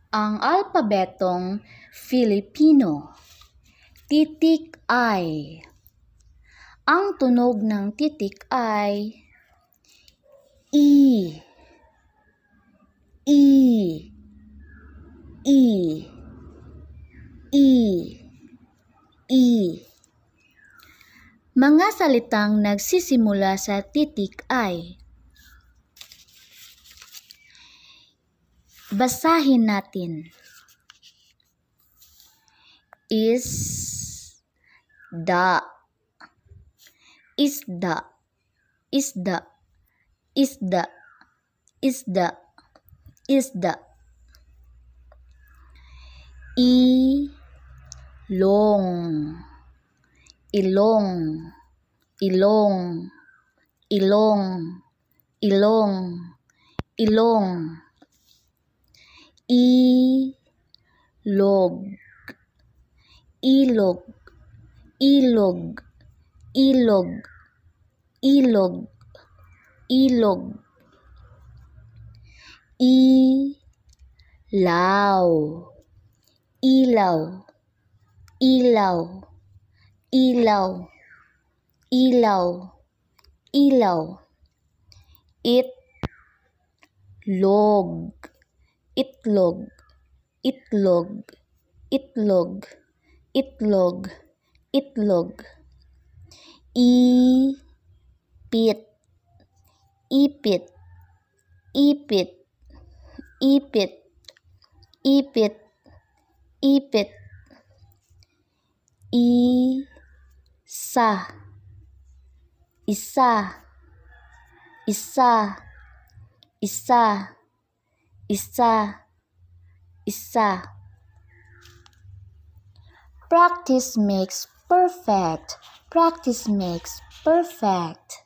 Ang alpabetong Filipino. Titik I. Ang tunog ng titik ay I. I. I. I. I. Mga salitang nagsisimula sa titik ay. Basahin natin. Isda. Isda. Isda. Isda. Isda. Isda. Ilong. Ilong. Ilong. Ilong. Ilong. Ilong. Ilog. Ilog. Ilog. Ilog. Ilog. Ilog. Ilaw. Ilaw. Ilaw. Ilaw. Ilaw. Ilaw. Itlog. Itlog. Itlog. Itlog. Itlog. Itlog. Ipit. Ipit. Ipit. Ipit. Ipit. Ipit. Isa. Isa. Isa. Isa. Isa. Isa. Practice makes perfect. Practice makes perfect.